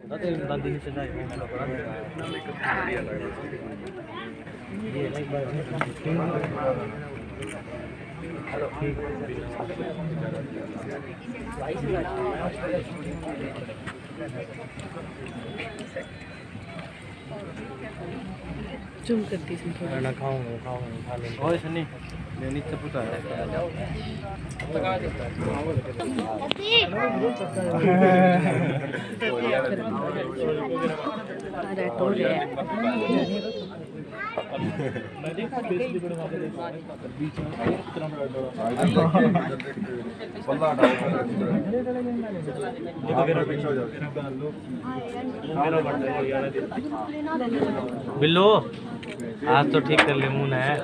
दादी से जाए ये एक बार जूम करती हूँ ना खाऊंगा खा लेंगे और सनी मैं नीचे पूछा है अरे टोले बिल्लो आज तो ठीक कर ले मुंह है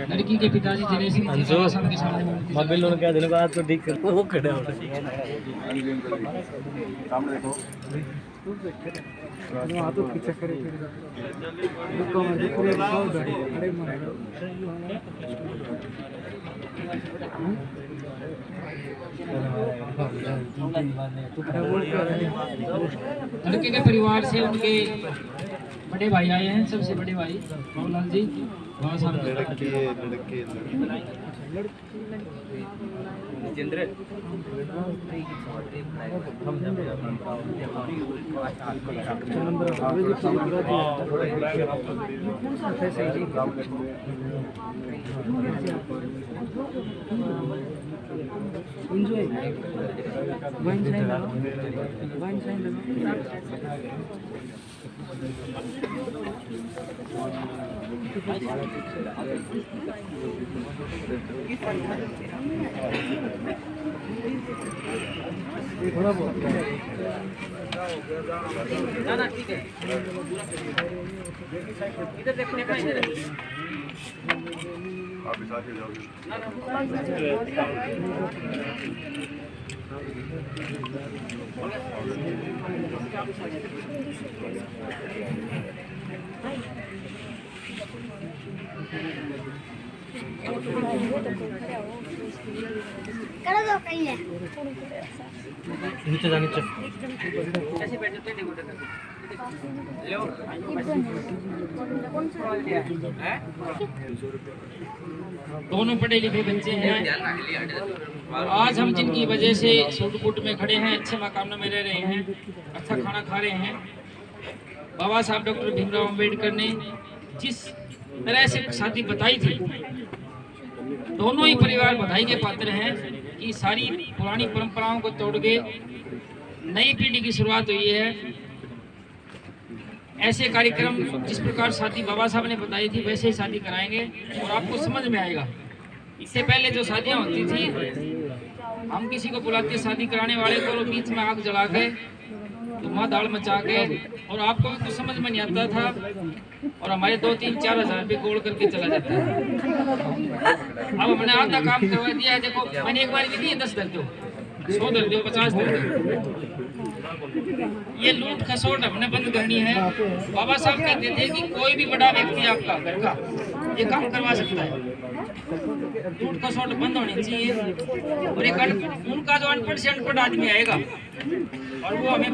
लड़की के पिताजी दिनेश सिंह के सामने मैं बिल्लो ने क्या दिन बाद तो ठीक कर वो खड़े हो तो पीछे करे रुको मैं देख रहा हूं अरे लड़के के परिवार से उनके बड़े भाई आए हैं, सबसे बड़े भाई बाबूलाल जी वहाँ सामने enjoy wine sign थोड़ा बहुत ना ठीक है इधर देखने का इधर आप भी साथ ही जाओगे करो दो कहीं है नीचे जा नीचे कैसे बैठते हैं डिकोडर लो दोनों पढ़े लिखे बच्चे हैं और आज हम जिनकी वजह से सूटकोट में खड़े हैं, अच्छे मकानों में रह रहे हैं, अच्छा खाना खा रहे हैं। बाबा साहब डॉक्टर भीमराव अंबेडकर ने जिस तरह से शादी बताई थी, दोनों ही परिवार बधाई के पात्र हैं कि सारी पुरानी परंपराओं को तोड़ के नई पीढ़ी की शुरुआत हुई है। ऐसे कार्यक्रम जिस प्रकार शादी बाबा साहब ने बताई थी वैसे ही शादी कराएंगे और आपको समझ में आएगा। इससे पहले जो शादियां होती थी, हम किसी को बुलाते शादी कराने वाले को बीच में आग जला के धुआं दाल मचा के, और आपको भी कुछ समझ में नहीं आता था और हमारे 2-3-4 हज़ार रुपये गोल करके चला जाता है। अब हमने आधा काम करवा दिया है। देखो मैंने एक बार भी नहीं 10 दर दो, 100 दर दो, 50 दर दो। ये लूट खसोट हमने बंद करनी है। बाबा साहब कहते थे कि कोई भी बड़ा व्यक्ति आपका घर का ये काम करवा सकता है। लूट खसोट बंद होनी चाहिए और एक उनका जो अनपढ़ से अनपढ़ आदमी आएगा और वो हमें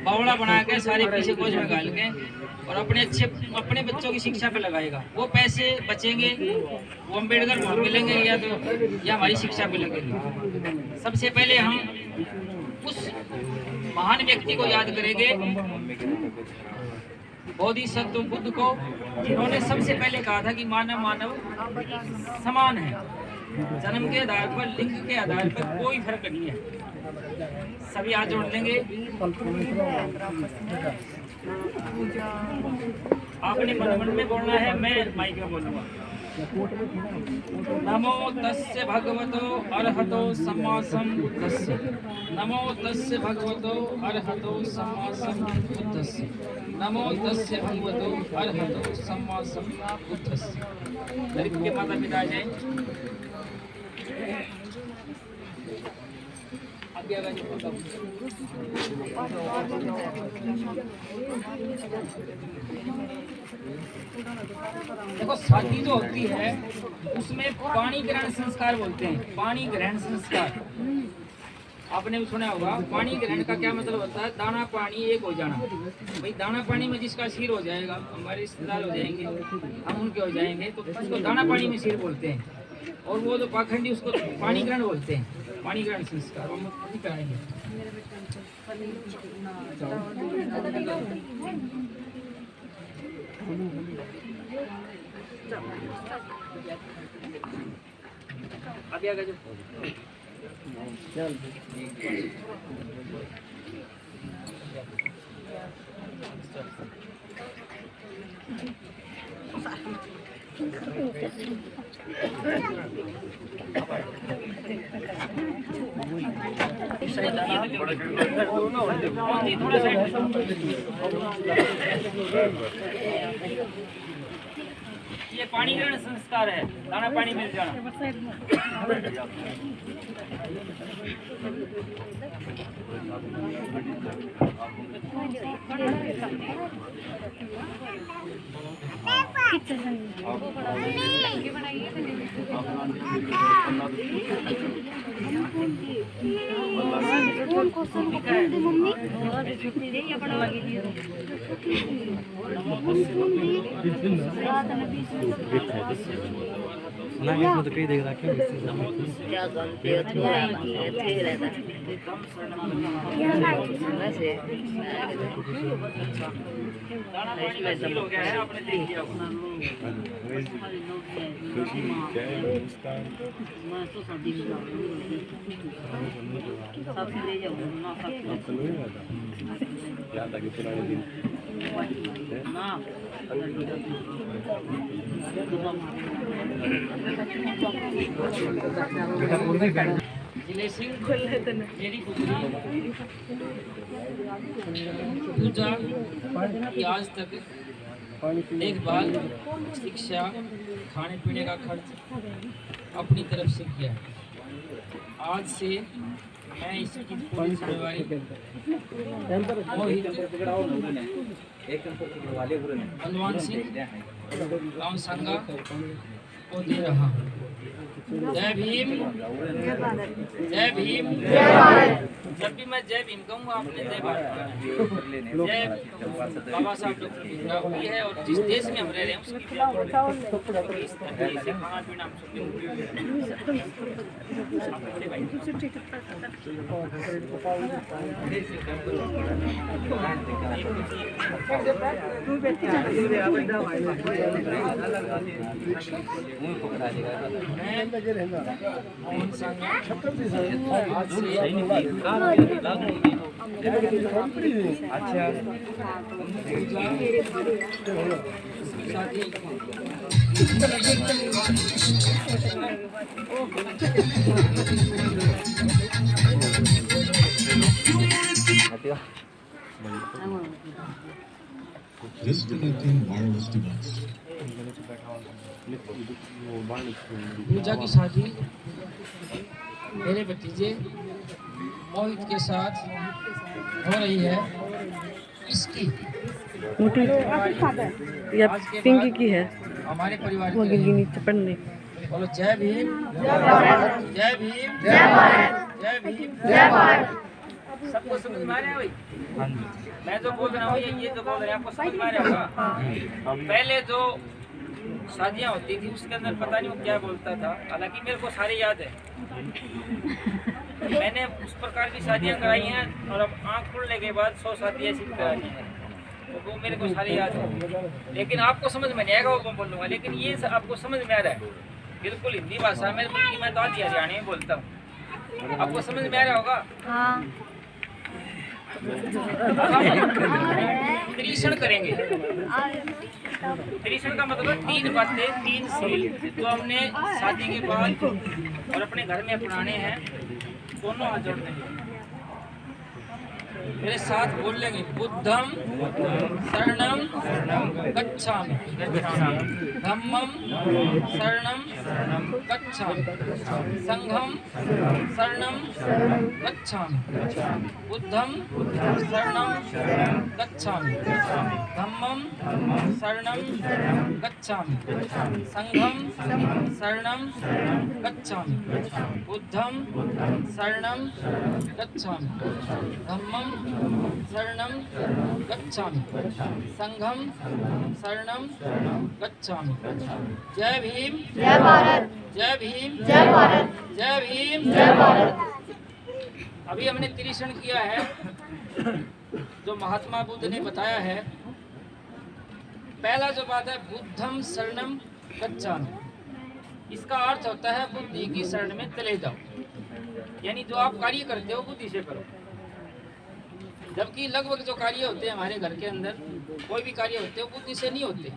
बावड़ा बना के सारे पैसे कोच में डाल के और अपने बच्चों की शिक्षा पे लगाएगा। वो पैसे बचेंगे, वो अम्बेडकर भवन मिलेंगे या हमारी शिक्षा पे लगेंगे। सबसे पहले हम उस महान व्यक्ति को याद करेंगे, बोधिसत्व बुद्ध को, जिन्होंने सबसे पहले कहा था कि मानव समान है। जन्म के आधार पर, लिंग के आधार पर कोई फर्क नहीं है। सभी हाथ जोड़ लेंगे। आपने मन में बोलना है, मैं माइक में बोलूंगा। नमो तस्य भगवतो अरहतो सम्मा सम्बुद्धस्य। नमो तस्य भगवतो अरहतो सम्मा सम्बुद्धस्य। नमो तस्य भगवतो अरहतो सम्मा सम्बुद्धस्य। लड़की के माता पिता जय। आगे आगे देखो शादी जो होती है उसमें पानी ग्रहण संस्कार बोलते हैं। पानी ग्रहण संस्कार आपने भी सुना होगा। पानी ग्रहण का क्या मतलब होता है? दाना पानी एक हो जाना। भाई दाना पानी में जिसका सिर हो जाएगा, हमारे रिश्तेदार हो जाएंगे, हम उनके हो जाएंगे, तो उसको दाना पानी में सिर बोलते हैं। और वो जो पाखंडी उसको पानी ग्रहण बोलते हैं। पानी ग्रहण संस्कार वो हम कराएंगे। अभी आगे जो ये पानी ग्रहण संस्कार है। दाना पानी मिल जाना। ना ये तो कहीं देख रहा क्यों? क्या जानते हो थोड़ा ठीक रहता इसमें हो गया है, आपने देख लिया होगा। याद आ गया पुराने दिन। जिले सिंह मेरी पुत्री पूजा की आज तक देखभाल, शिक्षा, खाने पीने का खर्च अपनी तरफ से किया है। आज से मैं इसकी पूरी जिम्मेवारी हनुमान सिंह गाँव संगा को दे रहा हूँ। जय भीम, जय भीम, जब भी मैं जय भीम कहूँगा आपने जय भारत कहना है। जय बाबा साहब डॉक्टर भीमराव हुई है। और जिस देश में हम रह रहे हैं उसकी इस तरह से खाना पीना हम Disconnecting wireless device. पूजा की शादी मेरे भतीजे मोहित के साथ हो रही है। इसकी या पिंकी की है हमारे परिवार वो की गिर नीचे पड़ने। बोलो जय भीम, जय भीम, जय भारत, जय भीम, जय भारत। सबको समझ में आ रहा है भाई? मैं जो बोल रहा हूँ ये जो बोल रहे हैं आपको समझ में आ रहा होगा। पहले जो शादियाँ होती थी उसके अंदर पता नहीं वो क्या बोलता था, हालांकि मेरे को सारी याद है। मैंने उस प्रकार की शादियाँ कराई हैं और अब आँख खुलने के बाद 100 शादी ऐसी कराई हैं, तो वो मेरे को सारी याद है। लेकिन आपको समझ में नहीं आएगा वो मैं बोलूँगा, लेकिन ये आपको समझ में आ रहा है। बिल्कुल हिंदी भाषा में, बल्कि मैं तो आज हरियाणा में बोलता हूँ, आपको समझ में आ रहा होगा। त्रिशण करेंगे। त्रिशण का मतलब 3 बातें, 3 सील जो हमने शादी के बाद और अपने घर में अपनाने हैं। दोनों हाथ जोड़ते हैं। मेरे साथ बोल लेंगे, बुद्धम शरणम गच्छामि, धम्मम शरणम गच्छामि, संघम शरणम गच्छामि, बुद्धम शरणम गच्छामि, धम्मम शरणम गच्छामि, संघम शरणम गच्छामि, बुद्धम शरणम गच्छामि, धम्मम शरणम गच्छामि, संघम शरणम गच्छामि। जय भीम, जय भारत, जय भीम, जय भारत, जय भीम, जय भारत। अभी हमने त्रिशण किया है जो महात्मा बुद्ध ने बताया है। पहला जो बात है बुद्धम शरणम गच्छामि, इसका अर्थ होता है बुद्धि की शरण में चले जाओ, यानी जो आप कार्य करते हो बुद्धि से करो। जबकि लगभग जो कार्य होते हैं हमारे घर के अंदर, कोई भी कार्य होते हैं वो बुद्धि से नहीं होते।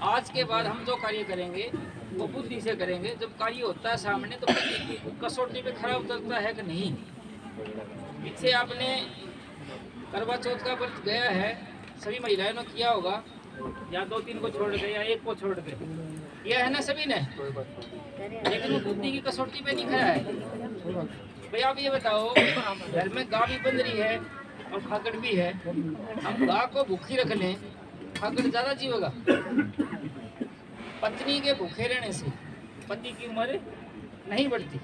आज के बाद हम जो कार्य करेंगे वो बुद्धि से करेंगे। जब कार्य होता है सामने तो बुद्धि की कसौटी पे खरा उतरता है कि नहीं। पीछे आपने करवा चौथ का व्रत गया है, सभी महिलाओं ने किया होगा, या 2-3 को छोड़ के या 1 को छोड़ के किया है ना सभी ने, लेकिन वो बुद्धि की कसौटी पे नहीं खड़ा है। भाई आप ये बताओ, घर में गाय भी बंध रही है और खाकड़ भी है, हम गाय को भूखी रख लें, खाकड़ ज्यादा जीवेगा। पत्नी के भूखे रहने से पति की उम्र नहीं बढ़ती।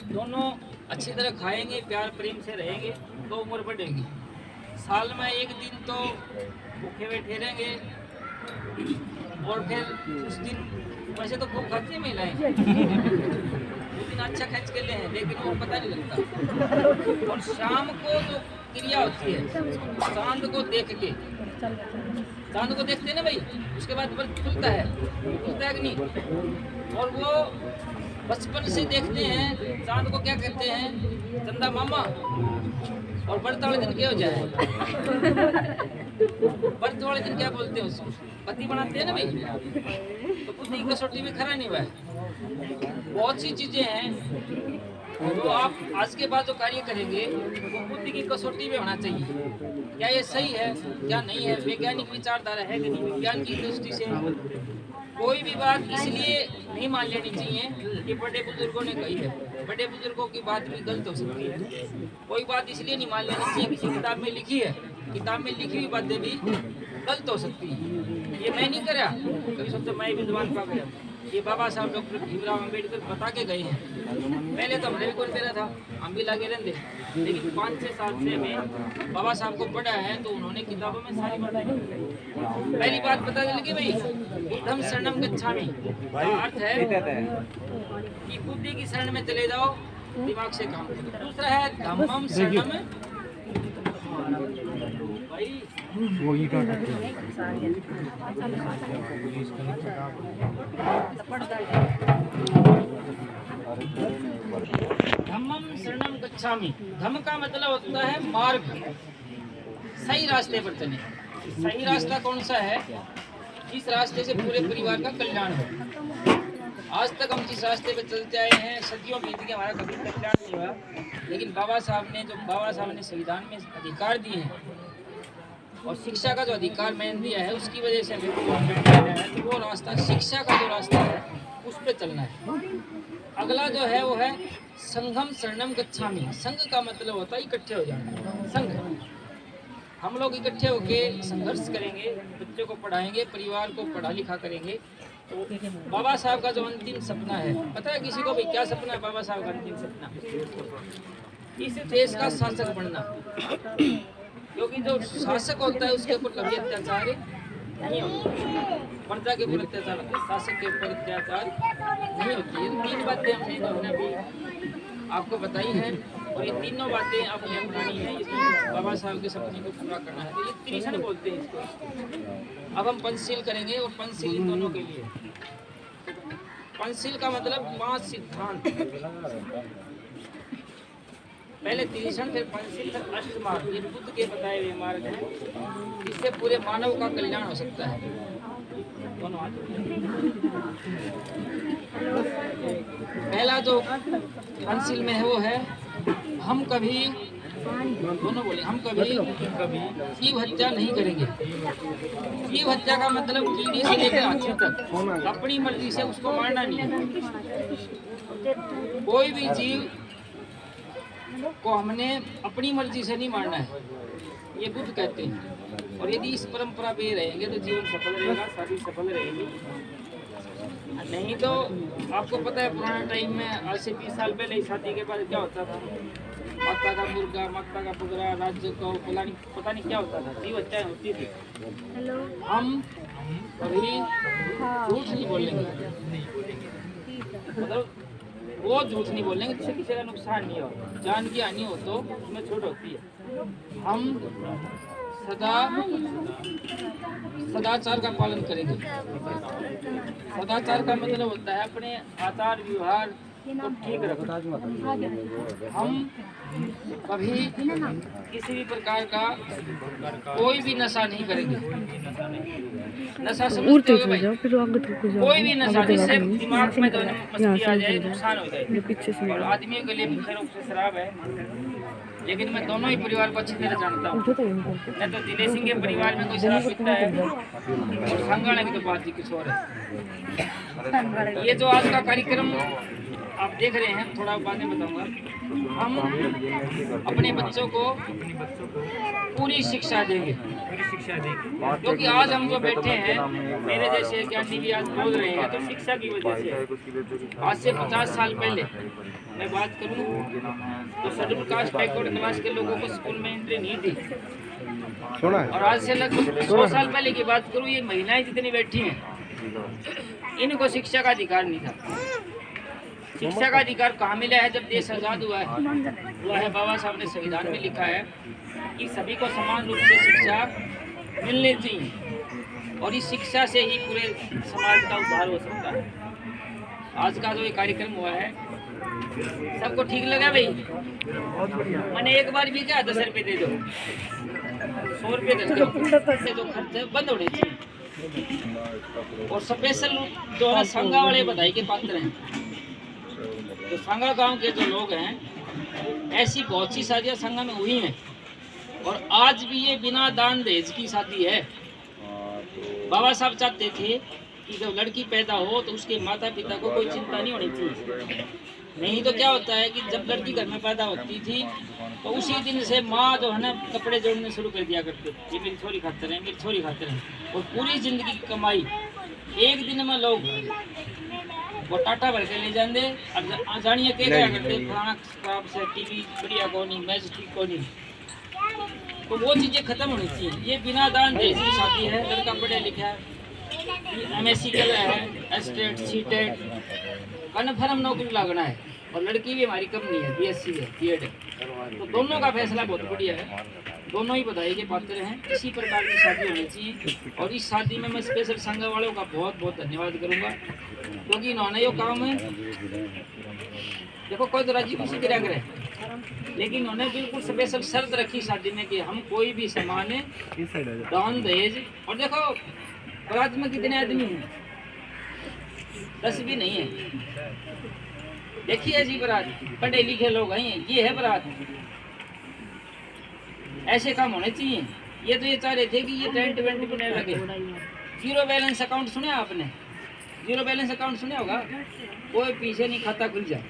दोनों अच्छी तरह खाएंगे, प्यार प्रेम से रहेंगे तो उम्र बढ़ेगी। साल में 1 दिन तो भूखे बैठे रहेंगे और फिर उस दिन वैसे तो खूब खाती है महिलाएं, उस दिन अच्छा खर्च कर ले हैं, लेकिन वो पता नहीं लगता। और शाम को जो क्रिया होती है, चांद को देख के, चांद को देखते हैं ना भाई, उसके बाद व्रत खुलता है कि नहीं। और वो बचपन से देखते हैं चांद को, क्या कहते हैं, चंदा मामा। और व्रत वाले दिन क्या हो जाए, व्रत वाले दिन क्या बोलते हैं उसको, पति बनाते हैं ना भाई। तो बुद्धि की कसौटी में खरा नहीं हुआ है। बहुत सी चीजें हैं तो आप आज के बाद जो कार्य करेंगे वो बुद्धि की कसौटी में होना चाहिए। क्या ये सही है, क्या नहीं है, वैज्ञानिक विचारधारा है कि नहीं। विज्ञान की दृष्टि से कोई भी बात इसलिए नहीं मान लेनी चाहिए कि बड़े बुजुर्गों ने कही है। बड़े बुजुर्गों की बात भी गलत हो सकती है। कोई बात इसलिए नहीं मान लेनी चाहिए किसी किताब में लिखी है, किताब में लिखी हुई बातें भी गलत हो सकती है। ये मैं नहीं करा, कभी सोचो मैं विद्वान पा गया। ये बाबा साहब डॉक्टर भीमराव अम्बेडकर बता के गए हैं। पहले तो हमने भी कौन करा था, हम भी लगे रहते, लेकिन 5-6 साल से हमें बाबा साहब को पढ़ा है तो उन्होंने किताबों में सारी बातें। पहली बात पता चल गई भाई, बुद्धम शरणम गच्छामि का अर्थ है कि बुद्धि की शरण में चले जाओ, दिमाग से काम करो। दूसरा है धम्मम शरणम भाई, धम्मम शरणम गच्छामि। धम्म का मतलब होता है मार्ग, सही रास्ते पर चले। सही रास्ता कौन सा है, जिस रास्ते से पूरे परिवार का कल्याण हो। आज तक हम जिस रास्ते पे चलते आए हैं, सदियों बीत गए, हमारा कभी कल्याण नहीं हुआ। लेकिन बाबा साहब ने संविधान में अधिकार दिए हैं और शिक्षा का जो अधिकार मैंने दिया है उसकी वजह से तो वो रास्ता, शिक्षा का जो रास्ता है उस पर चलना है। अगला जो है वो है संघम शरणम गच्छामि। संघ का मतलब होता है इकट्ठे हो जाना। संघ, हम लोग इकट्ठे होके संघर्ष करेंगे, बच्चों को पढ़ाएंगे, परिवार को पढ़ा लिखा करेंगे। तो बाबा साहब का जो अंतिम सपना है, पता है किसी को भी क्या सपना है? बाबा साहब का अंतिम सपना इस देश का शासक बनना। क्योंकि जो शासक होता है उसके ऊपर कभी अत्याचार नहीं होता, प्रजा के ऊपर अत्याचार होता है, शासक के ऊपर अत्याचार नहीं होती है। 3 बातें हमने अभी आपको बताई हैं और ये तीनों बातें आपने अपनानी है। इसमें बाबा साहब के सपने को पूरा करना है। तो ये त्रिशण बोलते हैं इसको। अब हम पंचशील करेंगे और पंचशील इन दोनों के लिए। पंचशील का मतलब 5 सिद्धांत। पहले त्रिशण, फिर पंचशील, फिर अष्टमार्ग। ये बुद्ध के बताए हुए मार्ग हैं, इससे पूरे मानव का कल्याण हो सकता है। दोनों हाथ। पहला जो पंचशील में है वो है हम कभी दोनों बोले हम कभी जीव हत्या नहीं करेंगे। जीव हत्या का मतलब कीड़े से लेकर हाथी तक अपनी मर्जी से उसको मारना नहीं है। कोई भी जीव को हमने अपनी मर्जी से नहीं मारना है, ये बुद्ध कहते हैं। और यदि इस परंपरा पे रहेंगे तो जीवन सफल रहेगा, शादी सफल रहेगी। नहीं तो आपको पता है पुराने टाइम में आज से 20 साल पहले शादी के बाद क्या होता था, माता का मुर्गा, माता का पुगरा, राज्य को पता नहीं क्या होता था, जीव हत्या होती थी। हम कभी झूठ नहीं बोलेंगे, मतलब वो झूठ नहीं बोलेंगे जिससे किसी का नुकसान नहीं हो, जान की हानि हो तो उसमें छूट होती है। हम सदाचार का पालन करेंगे। सदाचार का मतलब होता है अपने आचार व्यवहार को ठीक रखना। हम कभी किसी भी प्रकार का कोई भी नशा नहीं करेंगे। नशा समझते हो भाई? कोई भी नशा जिससे दिमाग में मस्ती आ जाए, नुकसान हो जाए। और आदमी के लिए मुख्य रूप से शराब है, लेकिन मैं दोनों ही परिवार को अच्छी तरह जानता हूँ। मैं तो दिनेश सिंह के परिवार में कोई शराब पीता है और संगाने की तो बात ही कुछ और है। ये जो आज का कार्यक्रम आप देख रहे हैं, थोड़ा बाद में बताऊंगा। हम अपने बच्चों को पूरी शिक्षा देंगे, क्योंकि आज हम जो बैठे हैं, मेरे जैसे ज्ञानी भी आज बोल रहे हैं, तो शिक्षा की वजह से। आज से 50 साल पहले मैं बात करूं तो शेड्यूल कास्ट बैकवर्ड क्लास के लोगों को स्कूल में एंट्री नहीं थी। और आज से लगभग 100 साल पहले की बात करूं, ये महिलाएं जितनी बैठी हैं, इनको शिक्षा का अधिकार नहीं था। शिक्षा का अधिकार कहाँ मिला है? जब देश आजाद हुआ है बाबा साहब ने संविधान में लिखा है कि सभी को समान रूप से शिक्षा मिलनी चाहिए, और इस शिक्षा से ही पूरे समाज का उद्धार हो सकता है। आज का जो ये कार्यक्रम हुआ है, सबको ठीक लगा भाई? मैंने एक बार भी क्या 10 रुपये दे दो, 100 रुपये दे दो, जो खर्च बंद होने चाहिए। और स्पेशल जो है संगा वाले बधाई के पात्र हैं। तो संगा गांव के जो लोग हैं, ऐसी बहुत सी शादियां संगा में हुई हैं, और आज भी ये बिना दान दहेज की शादी है। बाबा साहब चाहते थे कि जब लड़की पैदा हो तो उसके माता पिता को कोई चिंता नहीं होनी चाहिए। नहीं तो क्या होता है कि जब लड़की घर में पैदा होती थी तो उसी दिन से माँ जो है ना कपड़े जोड़ने शुरू कर दिया करते, ये मेरी छोरी खाते रहे, मेरी छोरी खाते रहे। और पूरी जिंदगी की कमाई एक दिन में लोग वो टाटा भर के ले जाते, और जानिए क्या करते, फलाना खराब से टीवी बढ़िया को नहीं, मैच ठीक को नहीं। तो वो चीज़ें खत्म होनी चाहिए। ये बिना दान जैसी शादी है, लड़का पढ़े लिखा है, MSc कर रहा है, एस्टेट सीटेट कन्फर्म नौकरी लगना है, और लड़की भी हमारी कम नहीं है, BSc है, B.Ed है। तो दोनों का फैसला बहुत बढ़िया है, दोनों ही बधाई के पात्र हैं। इसी प्रकार की शादी होनी चाहिए। और इस शादी में मैं स्पेशल संघ वालों का बहुत बहुत धन्यवाद करूंगा, क्योंकि इन्होंने ये काम है, देखो कोई तो राजी खुशी गिरा करे, लेकिन उन्होंने बिल्कुल स्पेशल शर्त रखी शादी में कि हम कोई भी सामान दान दहेज। और देखो बारात में कितने आदमी हैं? 10 भी नहीं है। देखिए जी, बारात पढ़े लिखे लोग हैं, ये है बारात। ऐसे काम होने चाहिए। ये तो ये चाह रहे थे कि ये टेंट वेंट भी नहीं लगे। जीरो बैलेंस अकाउंट सुने आपने? जीरो बैलेंस अकाउंट सुने होगा, कोई पीछे नहीं, खाता खुल जाए।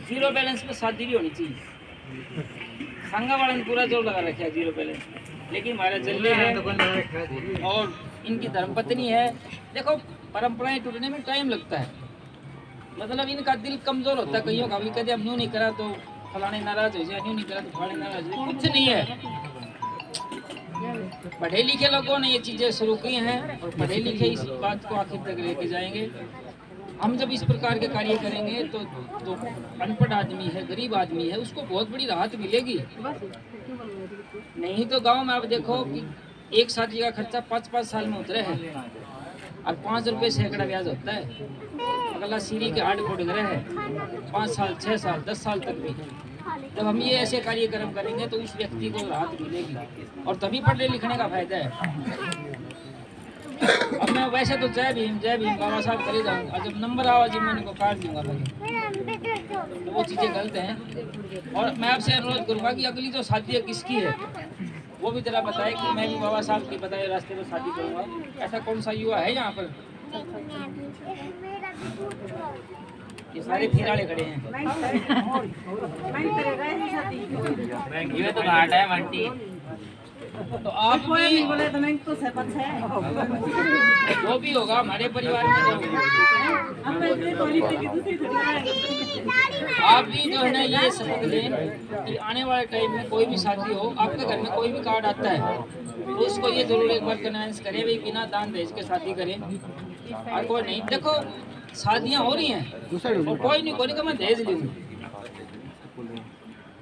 जीरो बैलेंस पे शादी भी होनी चाहिए। संगा वाला ने पूरा जोर लगा रखा है जीरो बैलेंस, लेकिन हमारा जल्दी है और इनकी धर्मपत्नी है। देखो परंपराएं टूटने में टाइम लगता है, मतलब इनका दिल कमजोर होता है। कईयों का भी कहते हम न्यू नहीं करा तो फलाने नाराज हो जाए, न्यू नहीं करा तो फलाने नाराज हो जाए। कुछ नहीं है, पढ़े लिखे लोगों ने ये चीजें शुरू की हैं, और पढ़े लिखे इस बात को आखिर तक लेके जाएंगे। हम जब इस प्रकार के कार्य करेंगे तो जो अनपढ़ आदमी है, गरीब आदमी है, उसको बहुत बड़ी राहत मिलेगी। नहीं तो गांव में आप देखो कि एक शादी का खर्चा 5-5 साल में उतरे है, और 5 रुपये सैकड़ा ब्याज होता है। अगला सीढ़ी के हाथ फोड़ रहे हैं 5 साल, 6 साल, 10 साल तक भी। जब हम ये ऐसे कार्यक्रम करेंगे तो उस व्यक्ति को राहत मिलेगी, और तभी पढ़ने लिखने का फायदा है। अब मैं वैसे तो जय भीम बाबा साहब करे जाऊंगा, जब नंबर आवा जी मैंने को काट दूंगा भाई, तो वो चीज़ें गलत हैं। और मैं आपसे अनुरोध करूंगा कि अगली जो शादी है किसकी है वो भी जरा बताए कि मैं भी बाबा साहब के बताए रास्ते पर शादी करूंगा। ऐसा कौन सा युवा है यहाँ पर? ये सारे फिराड़े खड़े हैं। ये तो घाट है मंटी। तो आप भी बोले तो मैं तो सहमत है, जो भी होगा हमारे परिवार में जो आप भी जो है ना ये समझ लें कि आने वाले टाइम में कोई भी शादी हो, आपके घर में कोई भी कार्ड आता है तो उसको ये जरूर एक बार कन्विंस करें भाई बिना दान दहेज के शादी करें। और कोई नहीं, देखो शादियाँ हो रही हैं और कोई नहीं कि मैं दहेज लूँगा।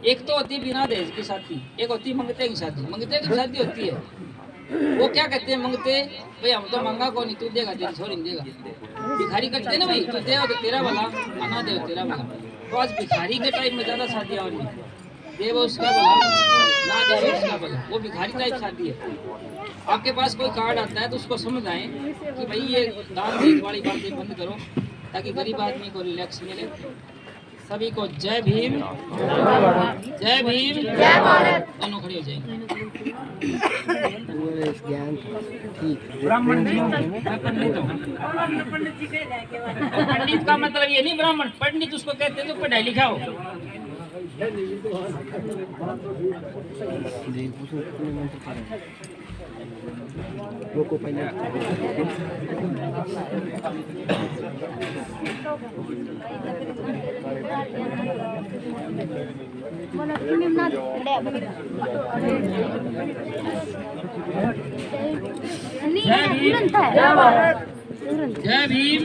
एक तो होती है बिना दहेज की शादी, एक होती है मंगते की शादी। मंगते की शादी होती है वो क्या कहते हैं, मंगते भाई हम तो मंगा को नहीं, तू देगा तेरी छोरी नहीं देगा। भिखारी करते हैं ना भाई, तू देगा तो तेरा भला, आना दे तेरा भला। तो आज भिखारी के टाइम में ज़्यादा शादियाँ हो रही हैं, देव उसका भला ना देव उसका भला, वो भिखारी टाइप शादी है। आपके पास कोई कार्ड आता है तो उसको समझ आए कि भाई ये दान दहेज वाली बातें बंद करो ताकि गरीब आदमी को रिलैक्स मिले। सभी को जय भीम, जय भीम, जय भारत। दोनों खड़े हो जाएंगे। ब्राह्मण नहीं, मैं पंडित हूँ। पंडित का मतलब ये नहीं ब्राह्मण, पंडित उसको कहते हैं जो पढ़ाई लिखा हो। को पहले जय भीम।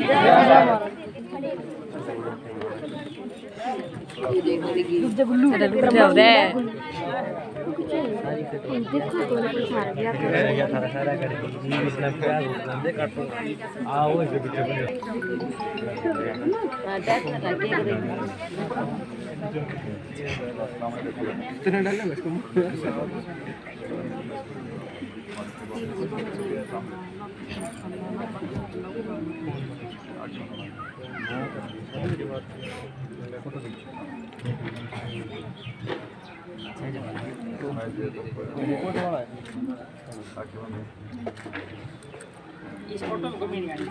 इस फोटो में कमी नहीं आनी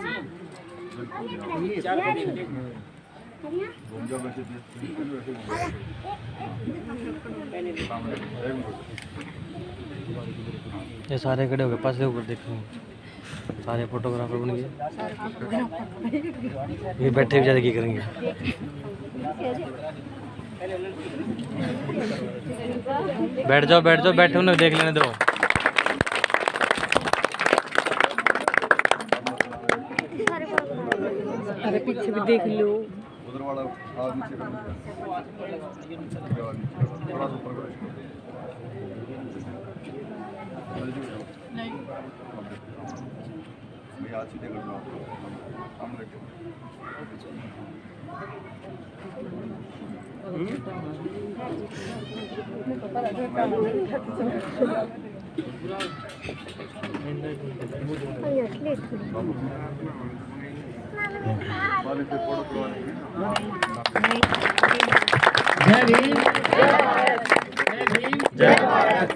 चाहिए। ये सारे खड़े हो गए, पास ऊपर देखेंगे, सारे फोटोग्राफर बन गए। ये बैठे बेचारे क्या करेंगे? बैठ जाओ बैठे उन्हें देख लेने दो। अरे पीछे भी देख लो। उधर वाला नीचे जय भीम, जय भीम, जय भारत।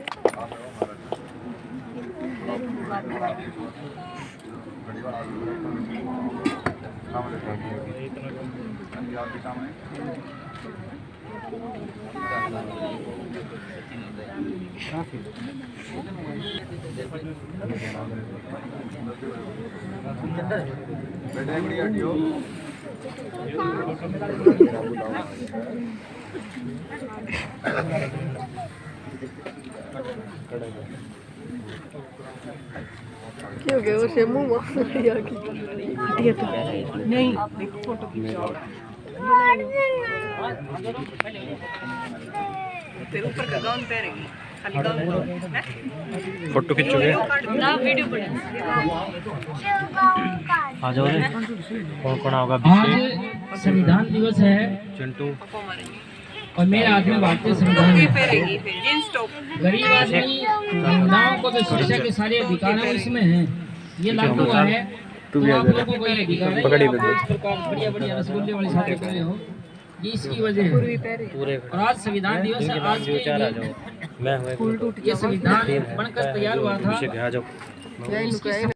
क्यों गए उसे मुंह नहीं फोटो खींचाओ तेरे ऊपर का गाउन पहनेगी खाली गाउन फोटो खींचोगे ना वीडियो बने आ जाओ रे। कौन कौन होगा? आज संविधान दिवस है चिंटू और मेरे हाथ में भारतीय संविधान है। गरीब आदमी महिलाओं को जो शिक्षा के सारे अधिकार हैं वो इसमें हैं। ये लागू हुआ है तो आप लोगों को ये अधिकार है कि आप इस प्रकार बढ़िया बढ़िया रसगुल्ले वाली शादी कर रहे हो, ये इसकी वजह है। पूरे और आज संविधान दिवस है, आज के दिन मैं हुए ये संविधान बनकर तैयार हुआ था। आ जाओ। इसकी